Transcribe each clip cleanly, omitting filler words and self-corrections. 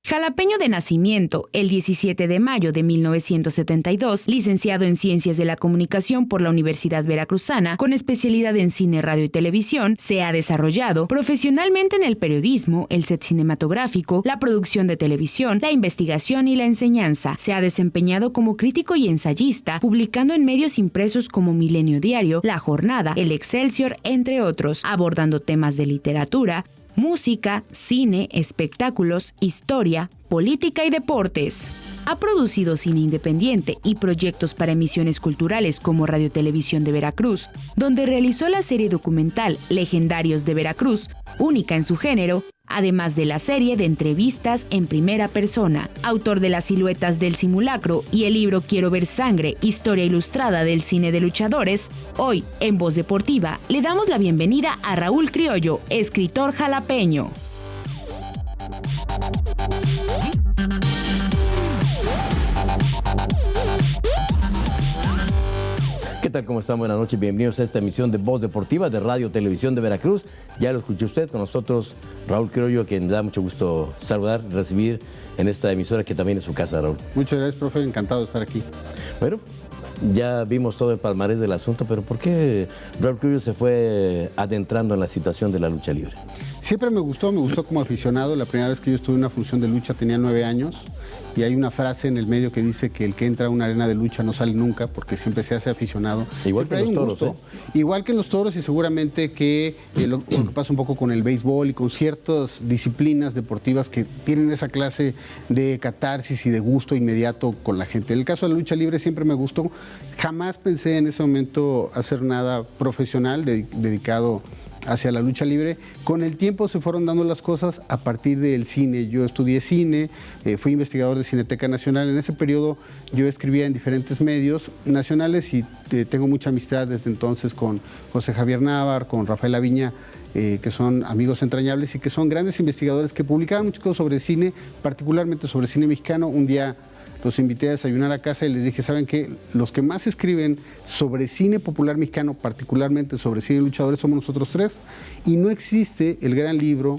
Jalapeño de nacimiento, el 17 de mayo de 1972, licenciado en Ciencias de la Comunicación por la Universidad Veracruzana, con especialidad en cine, radio y televisión, se ha desarrollado profesionalmente en el periodismo, el set cinematográfico, la producción de televisión, la investigación y la enseñanza. Se ha desempeñado como crítico y ensayista, publicando en medios impresos como Milenio Diario, La Jornada, El Excelsior, entre otros, abordando temas de literatura, música, cine, espectáculos, historia, política y deportes. Ha producido cine independiente y proyectos para emisiones culturales como Radio Televisión de Veracruz, donde realizó la serie documental Legendarios de Veracruz, única en su género, además de la serie de entrevistas en primera persona. Autor de Las Siluetas del Simulacro y el libro Quiero ver sangre, historia ilustrada del cine de luchadores, hoy, en Voz Deportiva, le damos la bienvenida a Raúl Criollo, escritor jalapeño. ¿Qué tal? ¿Cómo están? Buenas noches. Bienvenidos a esta emisión de Voz Deportiva de Radio Televisión de Veracruz. Ya lo escuchó usted con nosotros, Raúl Criollo, a quien me da mucho gusto saludar, recibir en esta emisora que también es su casa, Raúl. Muchas gracias, profe. Encantado de estar aquí. Bueno, ya vimos todo el palmarés del asunto, pero ¿por qué Raúl Criollo se fue adentrando en la situación de la lucha libre? Siempre me gustó como aficionado. La primera vez que yo estuve en una función de lucha tenía 9 años y hay una frase en el medio que dice que el que entra a una arena de lucha no sale nunca porque siempre se hace aficionado. Igual siempre que en los toros, Igual que en los toros y seguramente que lo que pasa un poco con el béisbol y con ciertas disciplinas deportivas que tienen esa clase de catarsis y de gusto inmediato con la gente. En el caso de la lucha libre siempre me gustó. Jamás pensé en ese momento hacer nada profesional dedicado hacia la lucha libre. Con el tiempo se fueron dando las cosas a partir del cine. Yo estudié cine, fui investigador de Cineteca Nacional. En ese periodo yo escribía en diferentes medios nacionales y tengo mucha amistad desde entonces con José Javier Návar, con Rafael Aviña, que son amigos entrañables y que son grandes investigadores que publicaban muchas cosas sobre cine, particularmente sobre cine mexicano. Un día los invité a desayunar a casa y les dije, ¿saben qué? Los que más escriben sobre cine popular mexicano, particularmente sobre cine de luchadores, somos nosotros tres. Y no existe el gran libro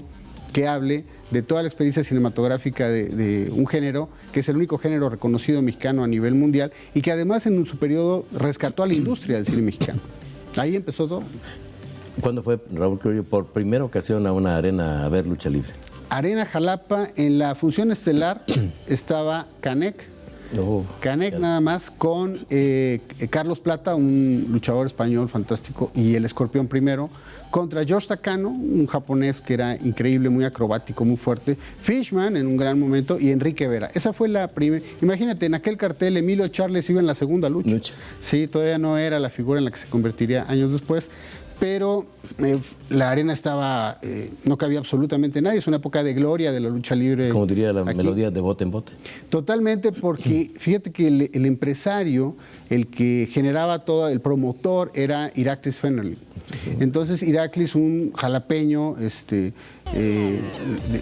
que hable de toda la experiencia cinematográfica de un género, que es el único género reconocido mexicano a nivel mundial y que además en su periodo rescató a la industria del cine mexicano. Ahí empezó todo. ¿Cuándo fue Raúl Criollo por primera ocasión a una arena a ver lucha libre? Arena Jalapa, en la función estelar estaba Canek. Canek nada más con Carlos Plata, un luchador español fantástico, y el Escorpión primero, contra George Takano, un japonés que era increíble, muy acrobático, muy fuerte, Fishman en un gran momento y Enrique Vera. Esa fue la primera. Imagínate, en aquel cartel Emilio Charles iba en la segunda lucha. Sí, todavía no era la figura en la que se convertiría años después. Pero la arena estaba, no cabía absolutamente nadie, es una época de gloria de la lucha libre. Como diría la melodía de bote en bote. Totalmente, porque fíjate que el empresario, el que generaba todo, el promotor, era Iraklis Fenerly. Entonces Iraklis, un jalapeño,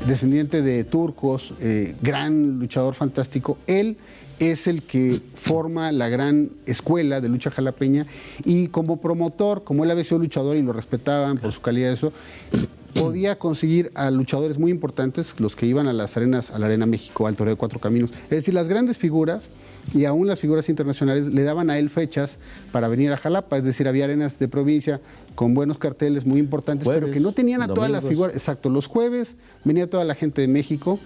descendiente de turcos, gran luchador fantástico, él es el que forma la gran escuela de lucha jalapeña y como promotor, como él había sido luchador y lo respetaban por su calidad de eso, podía conseguir a luchadores muy importantes, los que iban a las arenas, a la Arena México, al Toreo de Cuatro Caminos. Es decir, las grandes figuras y aún las figuras internacionales le daban a él fechas para venir a Jalapa. Es decir, había arenas de provincia con buenos carteles muy importantes, jueves, pero que no tenían a domingos, todas las figuras. Exacto, los jueves venía toda la gente de México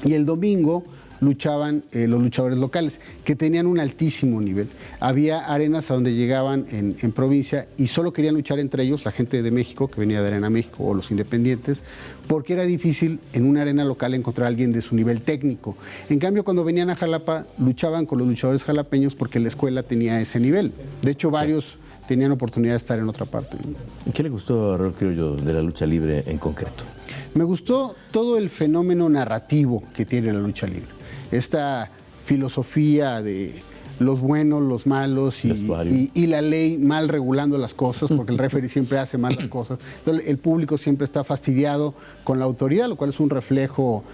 y el domingo luchaban los luchadores locales, que tenían un altísimo nivel. Había arenas a donde llegaban en provincia y solo querían luchar entre ellos, la gente de México, que venía de Arena México, o los independientes, porque era difícil en una arena local encontrar a alguien de su nivel técnico. En cambio, cuando venían a Jalapa, luchaban con los luchadores jalapeños porque la escuela tenía ese nivel. De hecho, varios tenían oportunidad de estar en otra parte. ¿Qué le gustó a Raúl Criollo de la lucha libre en concreto? Me gustó todo el fenómeno narrativo que tiene la lucha libre. Esta filosofía de los buenos, los malos Vestuario. y la ley mal regulando las cosas, porque el referee siempre hace mal las cosas. Entonces, el público siempre está fastidiado con la autoridad, lo cual es un reflejo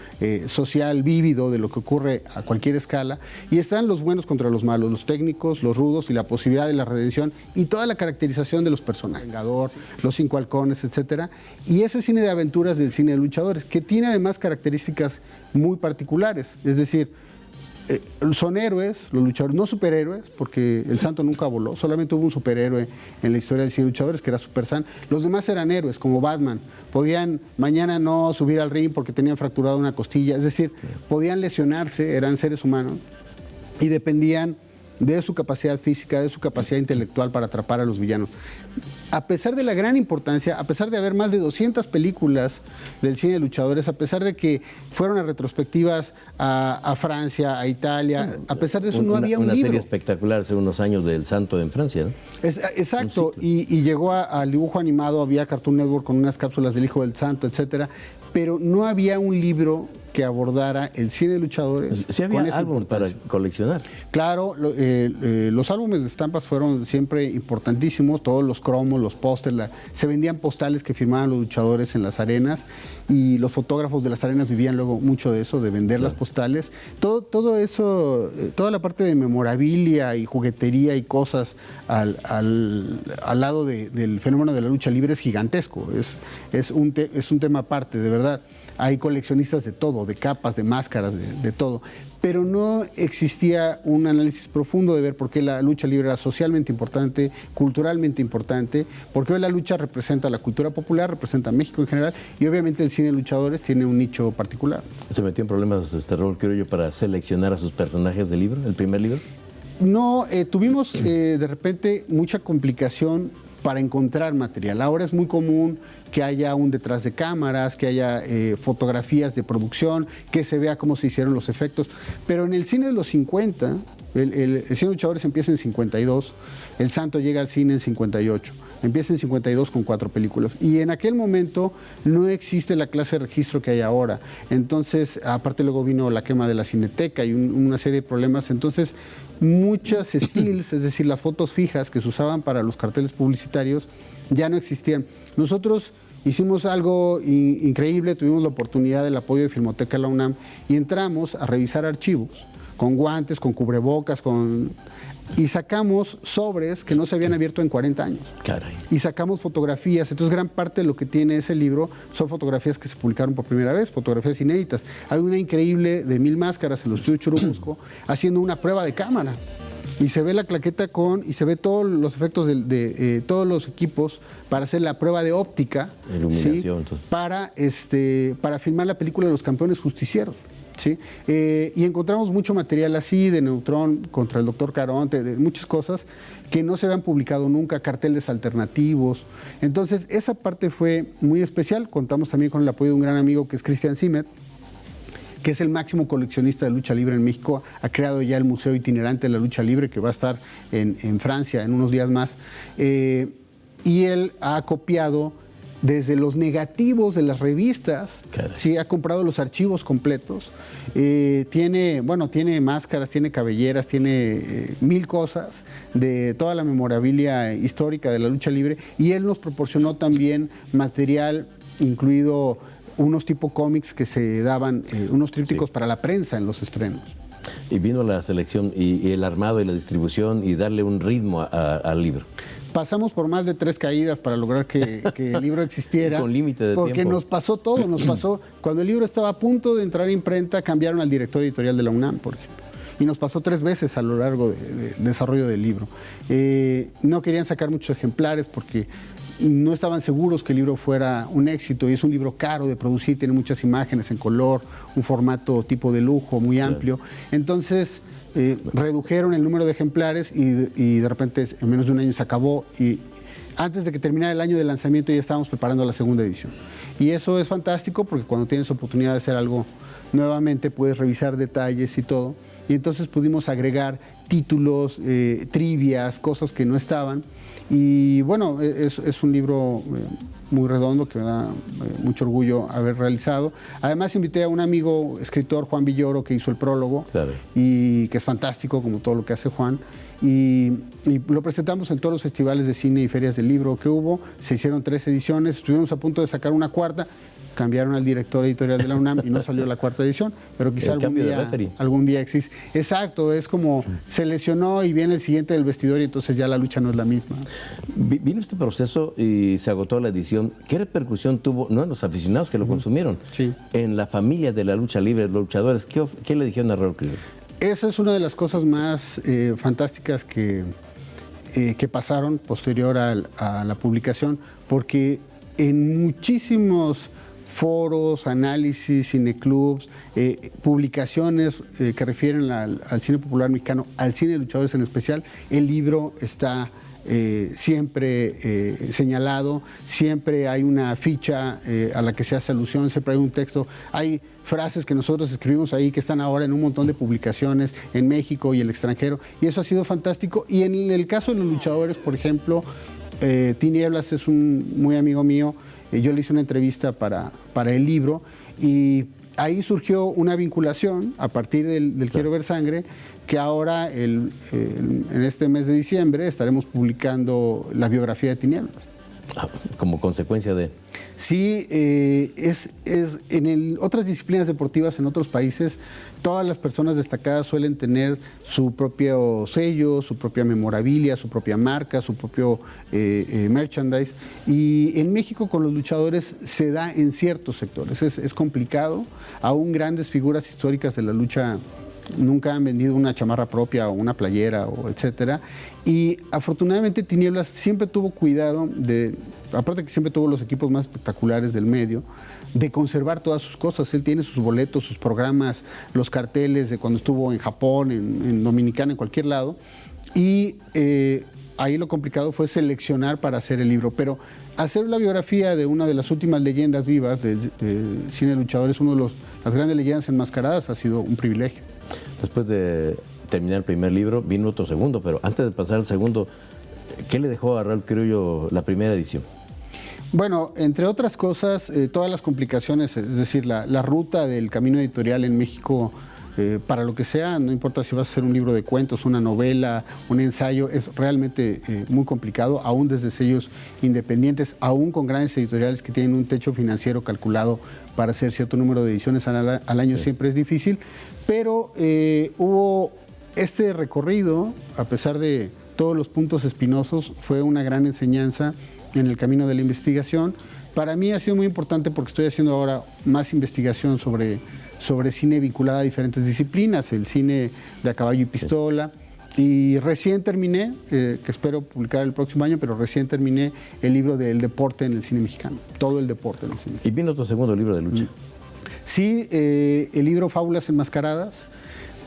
social vívido de lo que ocurre a cualquier escala. Y están los buenos contra los malos, los técnicos, los rudos y la posibilidad de la redención y toda la caracterización de los personajes. Vengador, los 5 halcones, etcétera. Y ese cine de aventuras del cine de luchadores, que tiene además características muy particulares. Es decir, son héroes, los luchadores, no superhéroes, porque el santo nunca voló, solamente hubo un superhéroe en la historia del cine de luchadores, que era Super San. Los demás eran héroes, como Batman. Podían mañana no subir al ring porque tenían fracturada una costilla, es decir, podían lesionarse, eran seres humanos y dependían de su capacidad física, de su capacidad intelectual para atrapar a los villanos. A pesar de la gran importancia, a pesar de haber más de 200 películas del cine de luchadores, a pesar de que fueron a retrospectivas a Francia, a Italia, a pesar de eso no había un libro. Una serie espectacular hace unos años del Santo en Francia, ¿no? Exacto, y llegó al dibujo animado, había Cartoon Network con unas cápsulas del Hijo del Santo, etcétera, pero no había un libro que abordara el cine de luchadores. Sí había álbum para coleccionar. Claro, los álbumes de estampas fueron siempre importantísimos, todos los cromos, los pósters, se vendían postales que firmaban los luchadores en las arenas y los fotógrafos de las arenas vivían luego mucho de eso, de vender las postales. Todo eso, toda la parte de memorabilia y juguetería y cosas al lado del fenómeno de la lucha libre es gigantesco, es un tema aparte, de verdad. Hay coleccionistas de todo, de capas, de máscaras, de todo. Pero no existía un análisis profundo de ver por qué la lucha libre era socialmente importante, culturalmente importante, porque hoy la lucha representa la cultura popular, representa a México en general, y obviamente el cine de luchadores tiene un nicho particular. ¿Se metió en problemas Raúl Criollo para seleccionar a sus personajes del libro, el primer libro? No, tuvimos de repente mucha complicación para encontrar material. Ahora es muy común que haya un detrás de cámaras, que haya fotografías de producción, que se vea cómo se hicieron los efectos. Pero en el cine de los 50, el cine de luchadores empieza en 52, El Santo llega al cine en 58. Empieza en 52 con 4 películas. Y en aquel momento no existe la clase de registro que hay ahora. Entonces, aparte luego vino la quema de la Cineteca y una serie de problemas. Entonces, muchas stills, es decir, las fotos fijas que se usaban para los carteles publicitarios, ya no existían. Nosotros hicimos algo increíble, tuvimos la oportunidad del apoyo de Filmoteca de la UNAM y entramos a revisar archivos con guantes, con cubrebocas, y sacamos sobres que no se habían abierto en 40 años. Caray. Y sacamos fotografías. Entonces, gran parte de lo que tiene ese libro son fotografías que se publicaron por primera vez, fotografías inéditas. Hay una increíble de 1000 máscaras en los estudios Churubusco haciendo una prueba de cámara. Y se ve la claqueta y se ve todos los efectos de todos los equipos para hacer la prueba de óptica. Iluminación. ¿Sí? Para filmar la película de Los Campeones Justicieros. ¿Sí? Y encontramos mucho material así de Neutrón contra el Dr. Caronte, de muchas cosas que no se habían publicado nunca, carteles alternativos. Entonces, esa parte fue muy especial. Contamos también con el apoyo de un gran amigo que es Cristian Simet, que es el máximo coleccionista de lucha libre en México. Ha creado ya el Museo Itinerante de la Lucha Libre, que va a estar en Francia en unos días más. Y él ha copiado desde los negativos de las revistas, sí, ha comprado los archivos completos, tiene máscaras, tiene cabelleras, tiene 1000 cosas de toda la memorabilia histórica de la lucha libre, y él nos proporcionó también material, incluido unos tipo cómics que se daban, unos trípticos para la prensa en los estrenos. Y vino la selección y el armado y la distribución y darle un ritmo al libro. Pasamos por más de 3 caídas para lograr que el libro existiera. Con límite de tiempo. Porque nos pasó todo, nos pasó. Cuando el libro estaba a punto de entrar a imprenta, cambiaron al director editorial de la UNAM, por ejemplo. Y nos pasó 3 veces a lo largo del desarrollo del libro. No querían sacar muchos ejemplares porque no estaban seguros que el libro fuera un éxito, y es un libro caro de producir, tiene muchas imágenes en color, un formato tipo de lujo muy amplio. Entonces, redujeron el número de ejemplares y de repente en menos de un año se acabó, y antes de que terminara el año de lanzamiento ya estábamos preparando la segunda edición. Y eso es fantástico porque cuando tienes oportunidad de hacer algo nuevamente puedes revisar detalles y todo. Y entonces pudimos agregar títulos, trivias, cosas que no estaban. Y bueno, es un libro muy redondo que me da mucho orgullo haber realizado. Además invité a un amigo escritor, Juan Villoro, que hizo el prólogo, claro, y que es fantástico como todo lo que hace Juan. Y lo presentamos en todos los festivales de cine y ferias del libro que hubo. Se hicieron 3 ediciones, estuvimos a punto de sacar una cuarta. Cambiaron al director editorial de la UNAM y no salió la 4ª edición, pero quizá algún día existe. Exacto, es como se lesionó y viene el siguiente del vestidor y entonces ya la lucha no es la misma. Vino este proceso y se agotó la edición. ¿Qué repercusión tuvo, no en los aficionados que lo consumieron, sí, en la familia de la lucha libre, los luchadores? ¿Qué le dijeron a Raúl Criollo? Esa es una de las cosas más fantásticas que pasaron posterior a la publicación, porque en muchísimos foros, análisis, cineclubs, publicaciones que refieren al cine popular mexicano, al cine de luchadores en especial, el libro está siempre señalado, siempre hay una ficha a la que se hace alusión, siempre hay un texto, hay frases que nosotros escribimos ahí que están ahora en un montón de publicaciones en México y el extranjero, y eso ha sido fantástico. Y en el caso de los luchadores, por ejemplo, Tinieblas es un muy amigo mío. Yo le hice una entrevista para el libro y ahí surgió una vinculación a partir del Quiero Ver Sangre, que ahora en este mes de diciembre estaremos publicando la biografía de Tinieblas. Como consecuencia de... Sí, otras disciplinas deportivas en otros países, todas las personas destacadas suelen tener su propio sello, su propia memorabilia, su propia marca, su propio merchandise. Y en México con los luchadores se da en ciertos sectores. Es complicado. Aún grandes figuras históricas de la lucha nunca han vendido una chamarra propia o una playera, o etcétera. Y afortunadamente Tinieblas siempre tuvo cuidado aparte que siempre tuvo los equipos más espectaculares del medio, de conservar todas sus cosas. Él tiene sus boletos, sus programas, los carteles de cuando estuvo en Japón, en Dominicana, en cualquier lado. Y ahí lo complicado fue seleccionar para hacer el libro. Pero hacer la biografía de una de las últimas leyendas vivas del cine de luchadores, una de las grandes leyendas enmascaradas, ha sido un privilegio. Después de terminar el primer libro, vino otro segundo, pero antes de pasar al segundo, ¿qué le dejó a Raúl Criollo la primera edición? Bueno, entre otras cosas, todas las complicaciones, es decir, la ruta del camino editorial en México, para lo que sea, no importa si vas a hacer un libro de cuentos, una novela, un ensayo, es realmente muy complicado, aún desde sellos independientes, aún con grandes editoriales que tienen un techo financiero calculado para hacer cierto número de ediciones al año, sí, siempre es difícil, pero hubo este recorrido, a pesar de todos los puntos espinosos, fue una gran enseñanza en el camino de la investigación. Para mí ha sido muy importante porque estoy haciendo ahora más investigación sobre cine vinculada a diferentes disciplinas, el cine de a caballo y pistola. Sí. Y recién terminé, que espero publicar el próximo año, pero recién terminé el libro del deporte en el cine mexicano, todo el deporte en el cine mexicano. ¿Y vino tu segundo libro de lucha? Sí, el libro Fábulas Enmascaradas.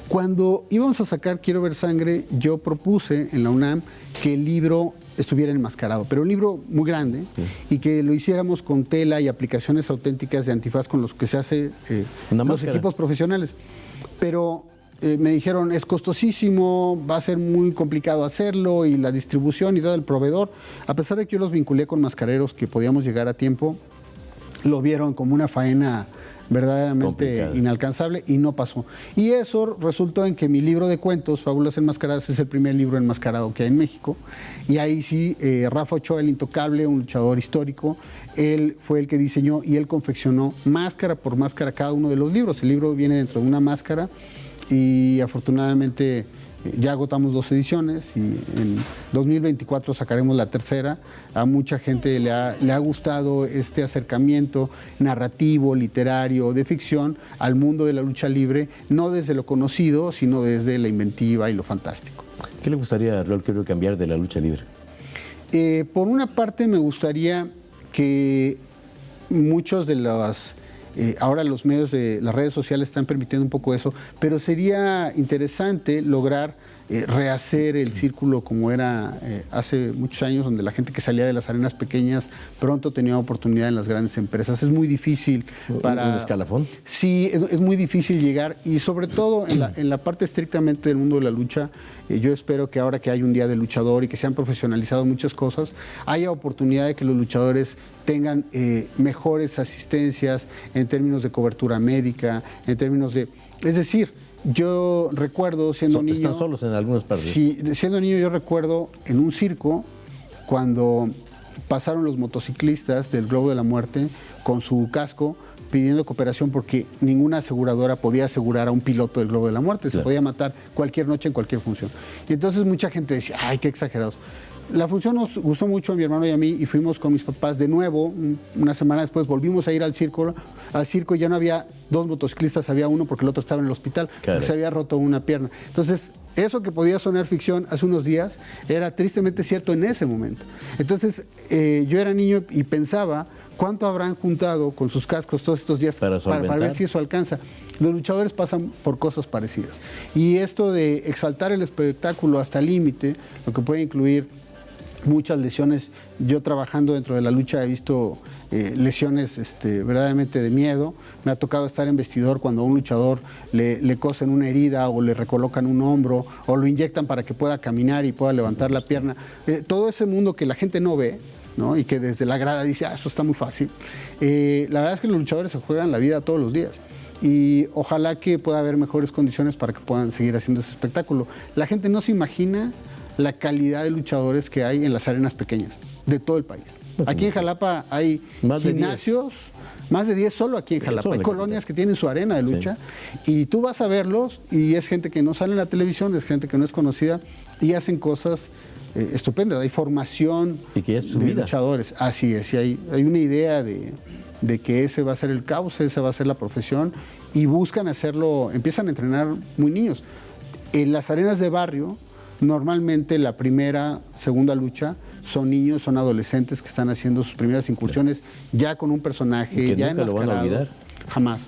Cuando íbamos a sacar Quiero Ver Sangre, yo propuse en la UNAM que el libro estuviera enmascarado, pero un libro muy grande, sí, y que lo hiciéramos con tela y aplicaciones auténticas de antifaz con los que se hace los equipos profesionales. Pero me dijeron, es costosísimo, va a ser muy complicado hacerlo, y la distribución y todo el proveedor. A pesar de que yo los vinculé con mascareros que podíamos llegar a tiempo, lo vieron como una faena verdaderamente inalcanzable y no pasó. Y eso resultó en que mi libro de cuentos, Fábulas Enmascaradas, es el primer libro enmascarado que hay en México. Y ahí sí, Rafa Ochoa, el intocable, un luchador histórico, él fue el que diseñó y él confeccionó máscara por máscara cada uno de los libros. El libro viene dentro de una máscara y afortunadamente ya agotamos 2 ediciones y en 2024 sacaremos la tercera. A mucha gente le ha gustado este acercamiento narrativo, literario, de ficción al mundo de la lucha libre, no desde lo conocido, sino desde la inventiva y lo fantástico. ¿Qué le gustaría a Raúl Criollo cambiar de la lucha libre? Por una parte me gustaría que muchos de los... ahora los medios de las redes sociales están permitiendo un poco eso, pero sería interesante lograr rehacer el círculo como era hace muchos años, donde la gente que salía de las arenas pequeñas pronto tenía oportunidad en las grandes empresas. Es muy difícil para... ¿Un escalafón? Sí, es muy difícil llegar, y sobre todo en la parte estrictamente del mundo de la lucha, yo espero que ahora que hay un día de luchador y que se han profesionalizado muchas cosas, haya oportunidad de que los luchadores tengan mejores asistencias en términos de cobertura médica, en términos de... Es decir, yo recuerdo siendo niño... Están solos en algunas partes. Sí, siendo niño yo recuerdo en un circo cuando pasaron los motociclistas del Globo de la Muerte con su casco pidiendo cooperación porque ninguna aseguradora podía asegurar a un piloto del Globo de la Muerte. Se podía matar cualquier noche en cualquier función. Y entonces mucha gente decía, ay, qué exagerados. La función nos gustó mucho a mi hermano y a mí y fuimos con mis papás de nuevo. Una semana después volvimos a ir al circo y ya no había dos motociclistas, había uno porque el otro estaba en el hospital, porque se había roto una pierna. Entonces, eso que podía sonar ficción hace unos días era tristemente cierto en ese momento. Entonces, yo era niño y pensaba cuánto habrán juntado con sus cascos todos estos días para ver si eso alcanza. Los luchadores pasan por cosas parecidas. Y esto de exaltar el espectáculo hasta el límite, lo que puede incluir muchas lesiones. Yo trabajando dentro de la lucha he visto lesiones verdaderamente de miedo. Me ha tocado estar en vestidor cuando a un luchador le cosen una herida o le recolocan un hombro o lo inyectan para que pueda caminar y pueda levantar la pierna. Todo ese mundo que la gente no ve, ¿no? Y que desde la grada dice, eso está muy fácil. La verdad es que los luchadores se juegan la vida todos los días. Y ojalá que pueda haber mejores condiciones para que puedan seguir haciendo ese espectáculo. La gente no se imagina la calidad de luchadores que hay en las arenas pequeñas de todo el país. Aquí en Jalapa hay gimnasios, más de 10 solo aquí en Jalapa. Hay colonias que tienen su arena de lucha y tú vas a verlos y es gente que no sale en la televisión, es gente que no es conocida y hacen cosas estupendas. Hay formación de luchadores. Así es, y hay una idea de que ese va a ser el cauce, esa va a ser la profesión y buscan hacerlo, empiezan a entrenar muy niños. En las arenas de barrio, normalmente la primera, segunda lucha son niños, son adolescentes que están haciendo sus primeras incursiones ya con un personaje, que ya nunca lo van a olvidar. Jamás.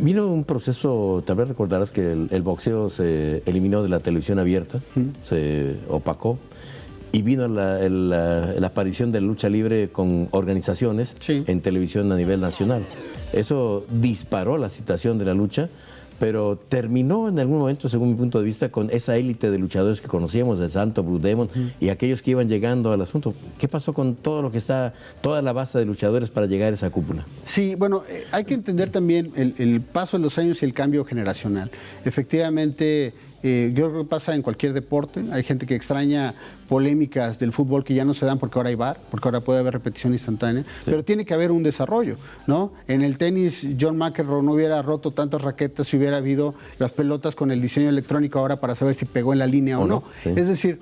Vino un proceso, tal vez recordarás que el boxeo se eliminó de la televisión abierta, se opacó, y vino la aparición de la lucha libre con organizaciones en televisión a nivel nacional. Eso disparó la situación de la lucha, pero terminó en algún momento, según mi punto de vista, con esa élite de luchadores que conocíamos, el Santo, Blue Demon, y aquellos que iban llegando al asunto. ¿Qué pasó con todo lo que está, toda la base de luchadores para llegar a esa cúpula? Sí, bueno, hay que entender también el paso de los años y el cambio generacional. Efectivamente, yo creo que pasa en cualquier deporte. Hay gente que extraña polémicas del fútbol que ya no se dan porque ahora hay VAR, porque ahora puede haber repetición instantánea, pero tiene que haber un desarrollo, ¿no? En el tenis, John McEnroe no hubiera roto tantas raquetas si hubiera habido las pelotas con el diseño electrónico ahora para saber si pegó en la línea o no. Es decir,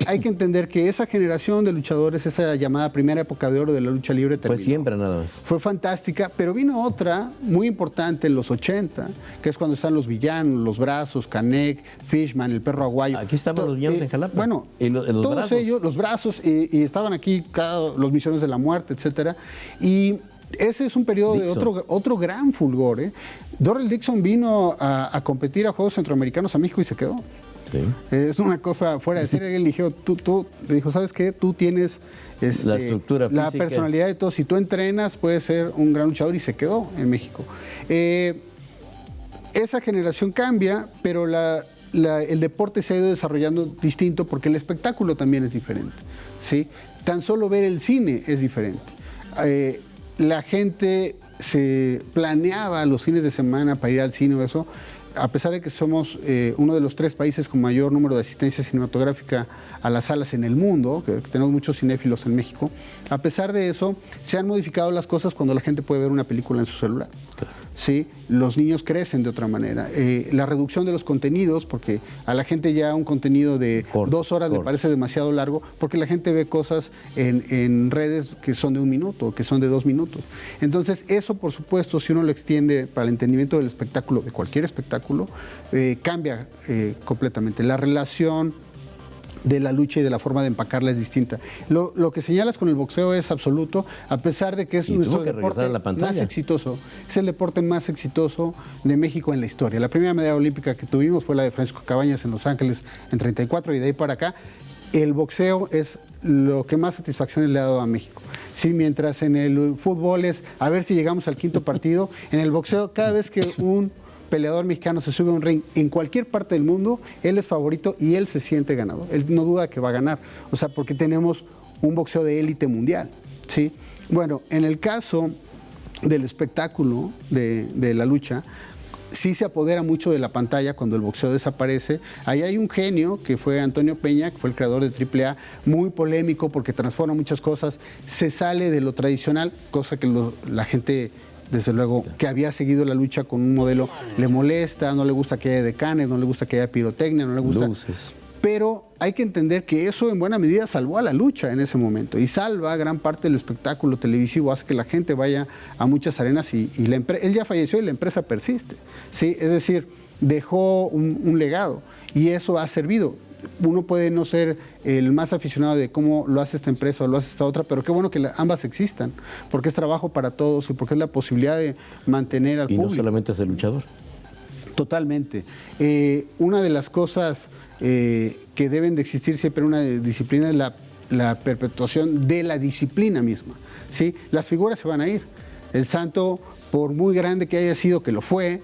hay que entender que esa generación de luchadores, esa llamada primera época de oro de la lucha libre terminó. Fue siempre nada más. Fue fantástica, pero vino otra muy importante en los 80, que es cuando están los villanos, los Brazos, Canek, Fishman, el Perro Aguayo. Aquí estaban los villanos en Jalapa. Bueno, ¿Y los todos brazos? ellos, los Brazos, y estaban aquí los Misiones de la Muerte, etcétera. Y ese es un periodo de otro gran fulgor. Doryl Dixon vino a competir a Juegos Centroamericanos a México y se quedó. Sí. Es una cosa fuera de serie. Él dijo, ¿sabes qué? Tú tienes la estructura física, la personalidad de todo. Si tú entrenas, puedes ser un gran luchador, y se quedó en México. Esa generación cambia, pero el deporte se ha ido desarrollando distinto porque el espectáculo también es diferente, ¿sí? Tan solo ver el cine es diferente. La gente se planeaba los fines de semana para ir al cine o eso. A pesar de que somos uno de los 3 países con mayor número de asistencia cinematográfica a las salas en el mundo, que tenemos muchos cinéfilos en México, a pesar de eso, se han modificado las cosas cuando la gente puede ver una película en su celular. ¿Sí? Los niños crecen de otra manera. La reducción de los contenidos, porque a la gente ya un contenido de 2 horas le parece demasiado largo, porque la gente ve cosas en redes que son de 1 minuto, que son de 2 minutos. Entonces, eso, por supuesto, si uno lo extiende para el entendimiento del espectáculo, de cualquier espectáculo, cambia completamente. La relación de la lucha y de la forma de empacarla es distinta. Lo que señalas con el boxeo es absoluto, a pesar de que es nuestro deporte más exitoso. Es el deporte más exitoso de México en la historia. La primera medalla olímpica que tuvimos fue la de Francisco Cabañas en Los Ángeles en 34, y de ahí para acá el boxeo es lo que más satisfacciones le ha dado a México. Sí, mientras en el fútbol es a ver si llegamos al quinto partido, en el boxeo cada vez que un peleador mexicano se sube a un ring en cualquier parte del mundo, él es favorito y él se siente ganador. Él no duda que va a ganar. O sea, porque tenemos un boxeo de élite mundial, ¿sí? Bueno, en el caso del espectáculo de la lucha, sí se apodera mucho de la pantalla cuando el boxeo desaparece. Ahí hay un genio que fue Antonio Peña, que fue el creador de AAA, muy polémico porque transforma muchas cosas, se sale de lo tradicional, cosa que la gente, desde luego, que había seguido la lucha con un modelo, le molesta, no le gusta que haya decanes, no le gusta que haya pirotecnia, no le gusta... Luces. Pero hay que entender que eso en buena medida salvó a la lucha en ese momento y salva gran parte del espectáculo televisivo, hace que la gente vaya a muchas arenas y él ya falleció y la empresa persiste, ¿sí? Es decir, dejó un legado y eso ha servido. Uno puede no ser el más aficionado de cómo lo hace esta empresa o lo hace esta otra, pero qué bueno que ambas existan, porque es trabajo para todos y porque es la posibilidad de mantener al público. Y no solamente es el luchador. Totalmente. Una de las cosas que deben de existir siempre en una disciplina es la perpetuación de la disciplina misma, ¿sí? Las figuras se van a ir. El santo, por muy grande que haya sido, que lo fue,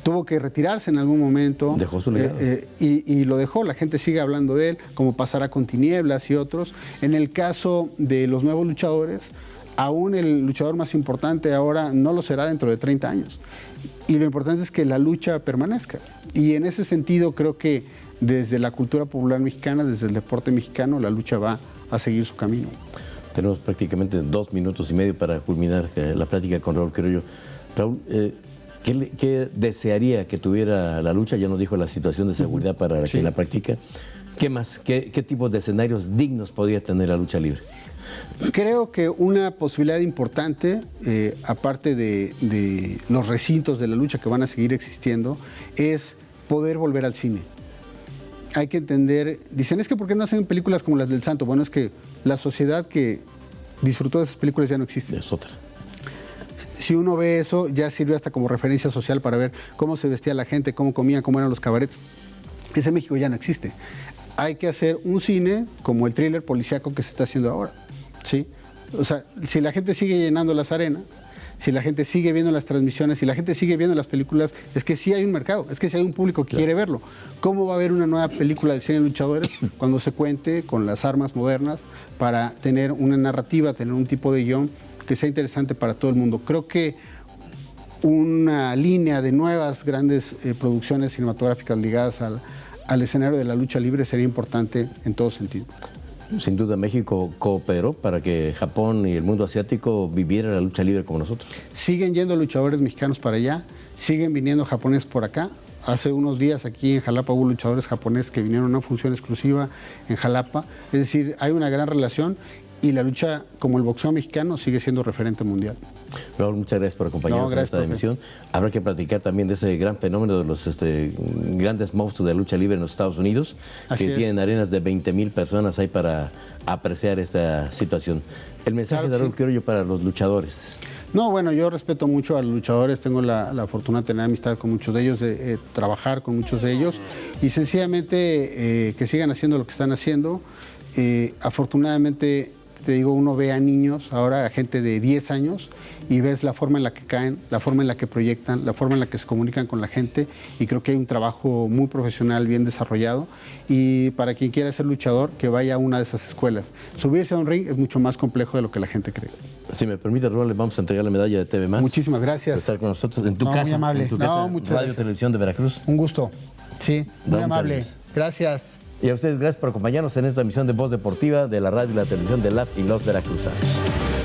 tuvo que retirarse en algún momento. Dejó su legado. Y lo dejó, la gente sigue hablando de él, como pasará con Tinieblas y otros. En el caso de los nuevos luchadores, aún el luchador más importante ahora no lo será dentro de 30 años. Y lo importante es que la lucha permanezca. Y en ese sentido creo que desde la cultura popular mexicana, desde el deporte mexicano, la lucha va a seguir su camino. Tenemos prácticamente 2 minutos y medio para culminar la plática con Raúl Criollo. Raúl, ¿qué desearía que tuviera la lucha? Ya nos dijo la situación de seguridad para quien la practica. ¿Qué más? ¿Qué tipos de escenarios dignos podría tener la lucha libre? Creo que una posibilidad importante, aparte de los recintos de la lucha que van a seguir existiendo, es poder volver al cine. Hay que entender, dicen, es que ¿por qué no hacen películas como las del Santo? Bueno, es que la sociedad que disfrutó de esas películas ya no existe. Es otra. Si uno ve eso, ya sirve hasta como referencia social para ver cómo se vestía la gente, cómo comían, cómo eran los cabarets. Ese México ya no existe. Hay que hacer un cine como el thriller policíaco que se está haciendo ahora, ¿sí? O sea, si la gente sigue llenando las arenas, si la gente sigue viendo las transmisiones, si la gente sigue viendo las películas, es que sí hay un mercado, es que sí hay un público que quiere verlo. ¿Cómo va a haber una nueva película de cine de luchadores cuando se cuente con las armas modernas para tener una narrativa, tener un tipo de guión que sea interesante para todo el mundo? Creo que una línea de nuevas grandes producciones cinematográficas ligadas al escenario de la lucha libre sería importante en todo sentido. Sin duda México cooperó para que Japón y el mundo asiático vivieran la lucha libre como nosotros. Siguen yendo luchadores mexicanos para allá, siguen viniendo japoneses por acá. Hace unos días aquí en Jalapa hubo luchadores japoneses que vinieron a una función exclusiva en Jalapa. Es decir, hay una gran relación y la lucha, como el boxeo mexicano, sigue siendo referente mundial. Raúl, muchas gracias por acompañarnos en esta emisión. Habrá que platicar también de ese gran fenómeno de los grandes monstruos de la lucha libre en los Estados Unidos, que tienen arenas de 20,000 personas ahí para apreciar esta situación. El mensaje de Raúl Criollo para los luchadores. No, bueno, yo respeto mucho a los luchadores, tengo la fortuna de tener amistad con muchos de ellos, de trabajar con muchos de ellos y sencillamente que sigan haciendo lo que están haciendo. Afortunadamente, te digo, uno ve a niños, ahora a gente de 10 años y ves la forma en la que caen, la forma en la que proyectan, la forma en la que se comunican con la gente y creo que hay un trabajo muy profesional, bien desarrollado y para quien quiera ser luchador, que vaya a una de esas escuelas. Subirse a un ring es mucho más complejo de lo que la gente cree. Si me permite, Raúl, le vamos a entregar la medalla de TV+. Muchísimas gracias. Por estar con nosotros en tu casa. Muy amable. En tu casa, muchas Radio gracias. Televisión de Veracruz. Un gusto. Sí, muy amable. Gracias. Gracias. Y a ustedes, gracias por acompañarnos en esta emisión de Voz Deportiva de la radio y la televisión de las y los veracruzanos.